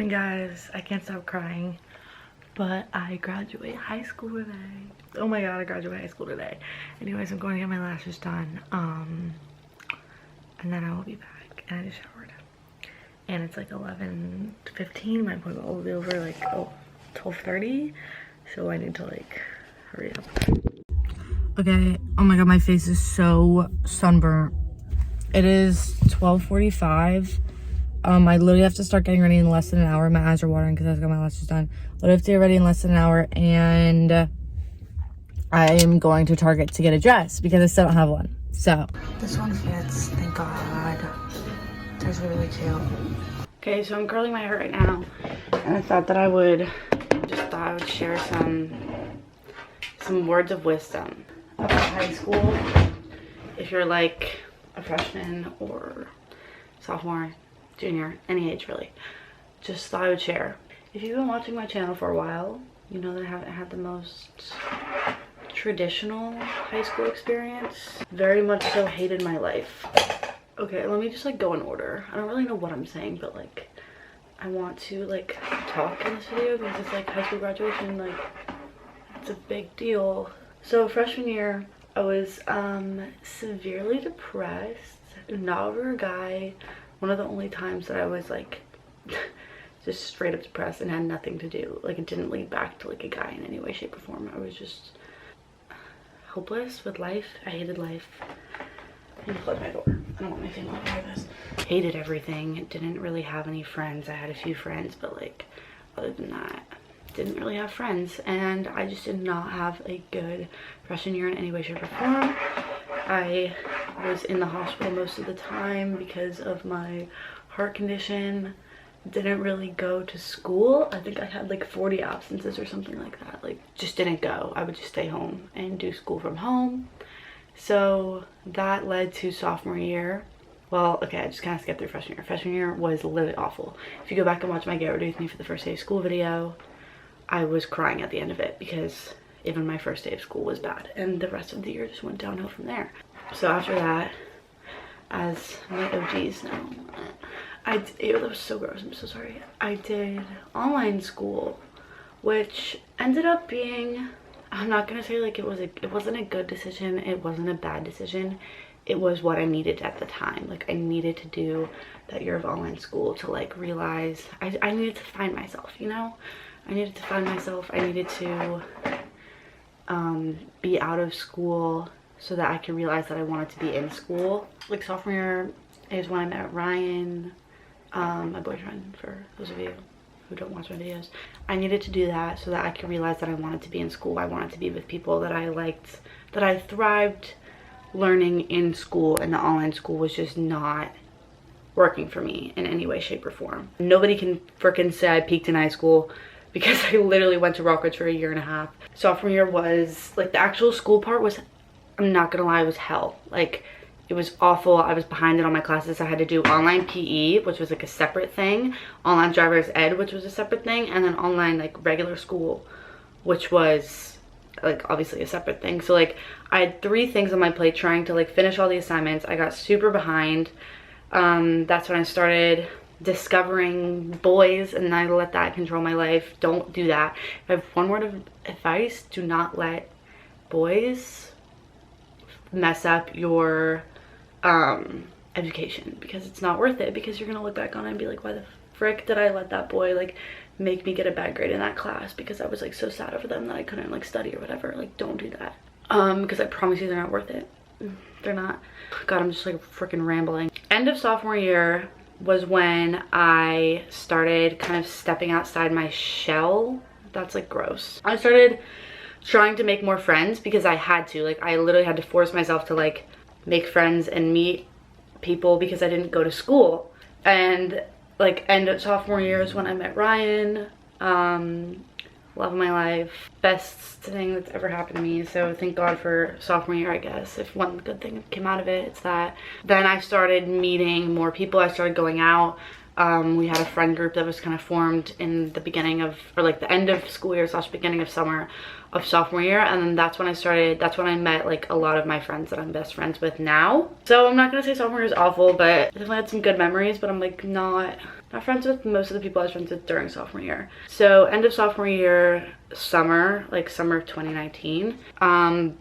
morning, guys. I can't stop crying, but I graduate high school today. Oh my god, I graduate high school today. Anyways, I'm going to get my lashes done, and then I will be back. And I just showered, and it's like 11:15. My appointment will be over like 12:30, so I need to like hurry up. Okay, oh my god, my face is so sunburnt. It is 12:45. I literally have to start getting ready in less than an hour. My eyes are watering because I got my lashes done. But I have to get ready in less than an hour, and I am going to Target to get a dress because I still don't have one. So this one fits, thank God. It's really cute. Okay, so I'm curling my hair right now, and I thought that I would share some words of wisdom about high school. If you're like a freshman or sophomore, junior, any age really, just thought I would share. If you've been watching my channel for a while, you know that I haven't had the most traditional high school experience. Very much so hated my life. Okay, let me just like go in order. I don't really know what I'm saying, but like I want to like talk in this video because it's like high school graduation, like it's a big deal. So freshman year, I was severely depressed, not over a guy. One of the only times that I was like just straight up depressed and had nothing to do. Like it didn't lead back to like a guy in any way, shape, or form. I was just hopeless with life. I hated life. I'm gonna close my door. I don't want my family to hear this. Hated everything. Didn't really have any friends. I had a few friends, but like other than that, didn't really have friends. And I just did not have a good freshman year in any way, shape, or form. I was in the hospital most of the time because of my heart condition. Didn't really go to school. I think I had like 40 absences or something like that. Like just didn't go. I would just stay home and do school from home. So that led to sophomore year. Well, okay, I just kind of skipped through freshman year. Freshman year was literally awful. If you go back and watch my Get Ready With Me for the First Day of School video, I was crying at the end of it because even my first day of school was bad, and the rest of the year just went downhill from there. So after that, as my OGs know, ew, that was so gross, I'm so sorry. I did online school, which ended up being, I'm not gonna say like it wasn't a good decision, it wasn't a bad decision. It was what I needed at the time. Like I needed to do that year of online school to like realize I needed to find myself, you know? I needed to find myself. I needed to be out of school so that I could realize that I wanted to be in school. Like sophomore year is when I met Ryan, my boyfriend, for those of you who don't watch my videos. I needed to do that so that I could realize that I wanted to be in school. I wanted to be with people that I liked, that I thrived learning in school, and the online school was just not working for me in any way, shape, or form. Nobody can freaking say I peaked in high school because I literally went to Rockridge for a year and a half. Sophomore year was, like, the actual school part was, I'm not gonna lie, it was hell. Like, it was awful. I was behind in all my classes. I had to do online PE, which was like a separate thing, online driver's ed, which was a separate thing, and then online like regular school, which was like obviously a separate thing. So like I had 3 things on my plate trying to like finish all the assignments. I got super behind. That's when I started discovering boys, and I let that control my life. Don't do that. If I have one word of advice, do not let boys mess up your education, because it's not worth it, because you're gonna look back on it and be like, why the frick did I let that boy like make me get a bad grade in that class because I was like so sad over them that I couldn't like study or whatever. Like don't do that, because I promise you they're not worth it. They're not. God, I'm just like freaking rambling. End of sophomore year was when I started kind of stepping outside my shell. That's like gross. I started trying to make more friends because I had to. Like I literally had to force myself to like make friends and meet people because I didn't go to school. And like end of sophomore year is when I met Ryan. Love of my life, best thing that's ever happened to me. So thank God for sophomore year, I guess. If one good thing came out of it, it's that. Then I started meeting more people. I started going out. We had a friend group that was kind of formed in the beginning of, or like the end of school year / beginning of summer of sophomore year, and then that's when I met like a lot of my friends that I'm best friends with now. So I'm not gonna say sophomore year is awful, but I definitely had some good memories, but I'm like not not friends with most of the people I was friends with during sophomore year. So end of sophomore year, summer, like summer of 2019,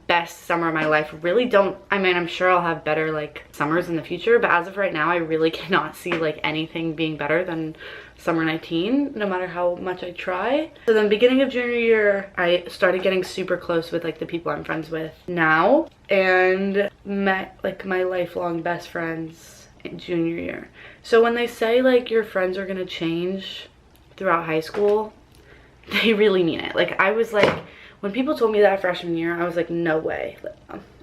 best summer of my life. Really don't, I mean, I'm sure I'll have better like summers in the future, but as of right now, I really cannot see like anything being better than summer 19, no matter how much I try. So then beginning of junior year, I started getting super close with like the people I'm friends with now, and met like my lifelong best friends in junior year. So when they say like your friends are gonna change throughout high school, they really mean it. Like I was like, when people told me that freshman year, I was like, no way.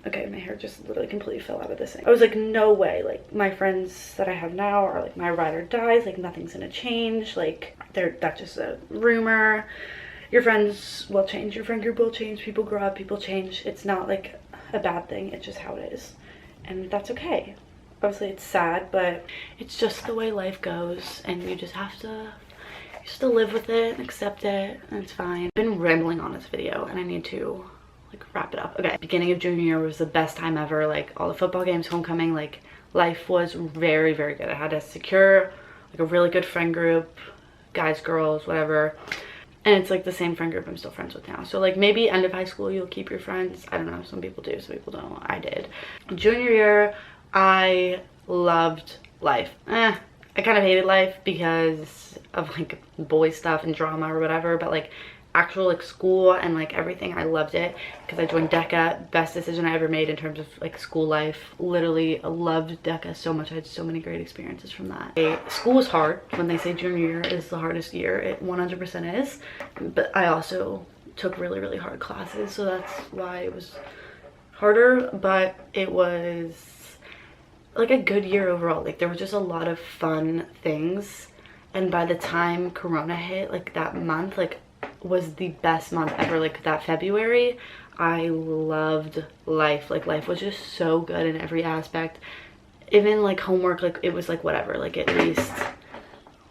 Okay, my hair just literally completely fell out of this thing. I was like, no way. Like my friends that I have now are like my ride or dies. Like nothing's gonna change. Like that's just a rumor. Your friends will change. Your friend group will change. People grow up. People change. It's not like a bad thing. It's just how it is, and that's okay. Obviously, it's sad, but it's just the way life goes, and you just have to live with it and accept it, and it's fine. I've been rambling on this video, and I need to like wrap it up. Okay, beginning of junior year was the best time ever. Like all the football games, homecoming, like life was very, very good. I had to secure like a really good friend group, guys, girls, whatever. And it's like the same friend group I'm still friends with now. So like maybe end of high school you'll keep your friends. I don't know, some people do, some people don't. I did. Junior year, I loved life. I kind of hated life because of like boy stuff and drama or whatever, but like actual like school and like everything, I loved it because I joined DECA. Best decision I ever made in terms of like school life. Literally loved DECA so much. I had so many great experiences from that. School was hard. When they say junior year is the hardest year, it 100% is, but I also took really, really hard classes, so that's why it was harder, but it was like a good year overall. Like there was just a lot of fun things, and by the time Corona hit, like that month like was the best month ever. Like that February, I loved life. Like life was just so good in every aspect. Even like homework, like it was like whatever, like at least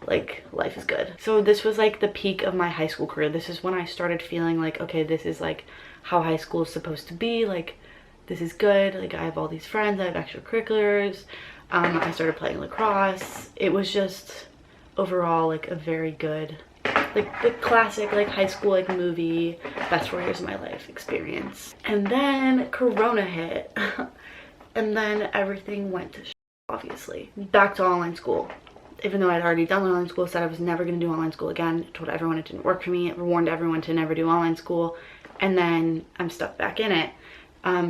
like life is good. So this was like the peak of my high school career. This is when I started feeling like, okay, this is like how high school is supposed to be. Like this is good. Like I have all these friends, I have extracurriculars. I started playing lacrosse. It was just overall like a very good, like the classic like high school like movie best 4 years of my life experience. And then Corona hit and then everything went to shit, obviously. Back to online school. Even though I'd already done online school, said I was never going to do online school again, told everyone it didn't work for me, warned everyone to never do online school, and then I'm stuck back in it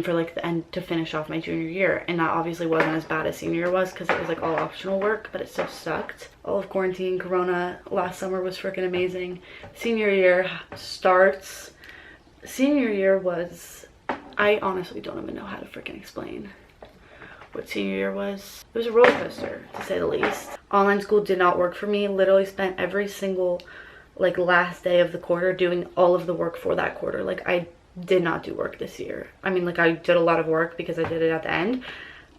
for like the end to finish off my junior year. And that obviously wasn't as bad as senior year was because it was like all optional work, but it still sucked. All of quarantine, Corona, last summer was freaking amazing. Senior year starts. Senior year was, I honestly don't even know how to freaking explain what senior year was. It was a roller coaster, to say the least. Online school did not work for me. Literally spent every single like last day of the quarter doing all of the work for that quarter. Like I did not do work this year. I mean, like I did a lot of work because I did it at the end,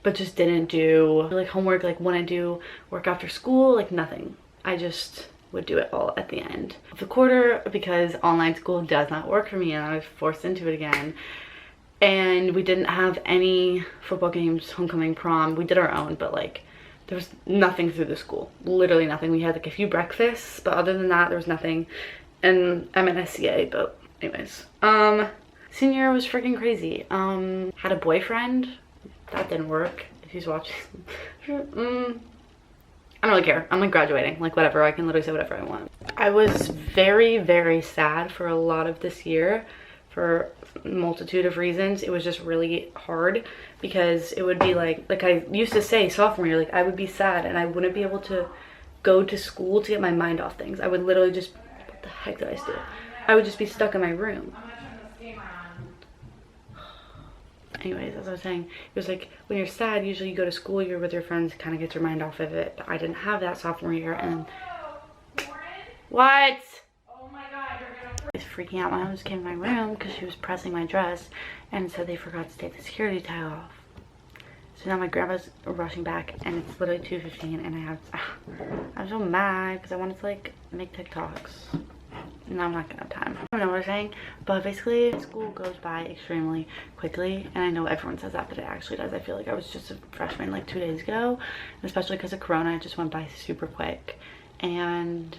but just didn't do like homework. Like when I do work after school, like nothing. I just would do it all at the end of the quarter because online school does not work for me, and I was forced into it again. And we didn't have any football games, homecoming, prom. We did our own, but like there was nothing through the school. Literally nothing. We had like a few breakfasts, but other than that, there was nothing. And I'm an SCA, but anyways. Senior year was freaking crazy. Had a boyfriend. That didn't work. If he's watching. I don't really care. I'm like graduating. Like whatever. I can literally say whatever I want. I was very, very sad for a lot of this year for a multitude of reasons. It was just really hard because it would be like I used to say sophomore year, like I would be sad and I wouldn't be able to go to school to get my mind off things. I would literally just, what the heck did I do? I would just be stuck in my room. Anyways, as I was saying, it was like when you're sad, usually you go to school, you're with your friends, kind of get your mind off of it. But I didn't have that sophomore year. And what? Oh my god, you're gonna. I was freaking out. My mom just came to my room because she was pressing my dress and said they forgot to take the security tie off. So now my grandpa's rushing back and it's literally 2:15 and I'm so mad because I wanted to like make TikToks. No, I'm not gonna have time. I don't know what I'm saying, but basically school goes by extremely quickly, and I know everyone says that, but it actually does. I feel like I was just a freshman like 2 days ago, and especially because of Corona, it just went by super quick. and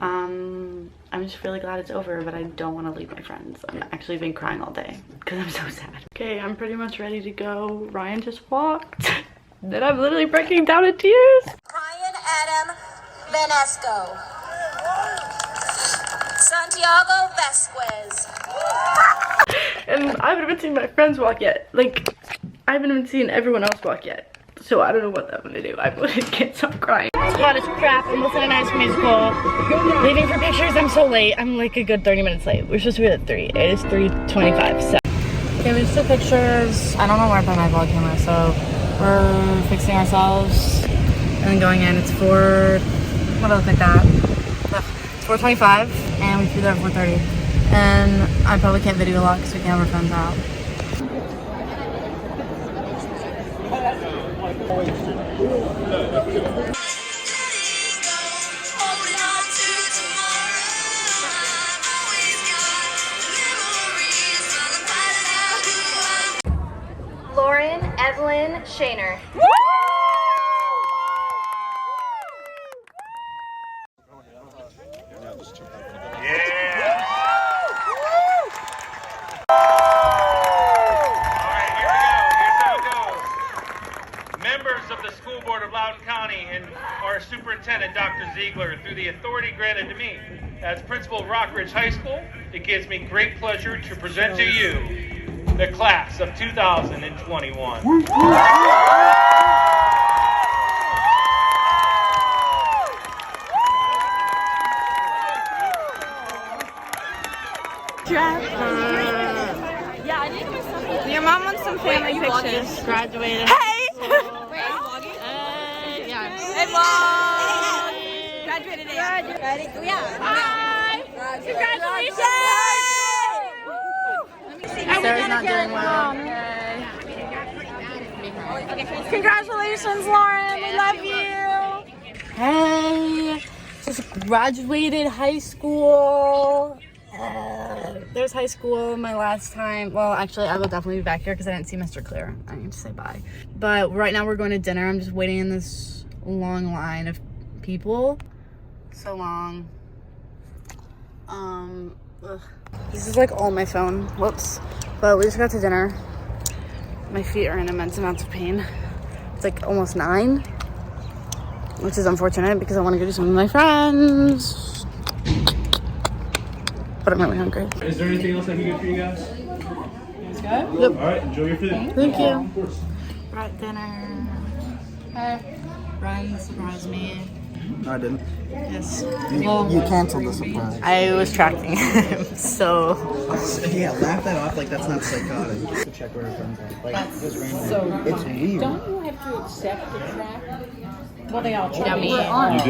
I'm just really glad it's over, but I don't want to leave my friends. I've actually been crying all day because I'm so sad. Okay, I'm pretty much ready to go. Ryan just walked. Then I'm literally breaking down in tears. Ryan Adam Vsco. Santiago Vesquez. And I haven't even seen my friends walk yet. Like, I haven't even seen everyone else walk yet. So I don't know what I'm gonna do. I can't stop crying. It's hot as crap. I'm listening to High School Musical. Leaving for pictures. I'm so late. I'm like a good 30 minutes late. We're supposed to be at 3. It is 3:25. So. Okay, we just took pictures. I don't know where I put my vlog camera, so we're fixing ourselves and then going in. It's 4. What else like that? It's 4:25, and we flew there at 4:30. And I probably can't video log because we can't have our phones out. Lauren Evelyn Shaner. Of the School Board of Loudoun County and our Superintendent, Dr. Ziegler, through the authority granted to me as Principal of Rockridge High School, it gives me great pleasure to present to you the class of 2021. Your mom wants some family pictures. Graduated. Hey! Yeah. Hey, Mom! Graduated today. Yeah. Hi! Congratulations! Sarah's not doing well. Congratulations, Lauren. We love you. Hey, just graduated high school. There's high school my last time. Well, actually, I will definitely be back here because I didn't see Mr. Clear. I need to say bye. But right now we're going to dinner. I'm just waiting in this long line of people. So long. Ugh. This is like all my phone. Whoops. But we just got to dinner. My feet are in immense amounts of pain. It's like almost 9, which is unfortunate because I want to go do something with my friends. But I'm really hungry. Is there anything else I can get for you guys? Let's go. Yep. All right, enjoy your food. Thank you. We're at dinner. Hey. Ryan surprised me. No, I didn't. Yes. You canceled the surprise. I was tracking him, so. Yeah, laugh that off like that's not psychotic. To check where her friends are. Like, just random. So it's weird. Don't you have to accept the track? Well, they all try. Yummy. You do.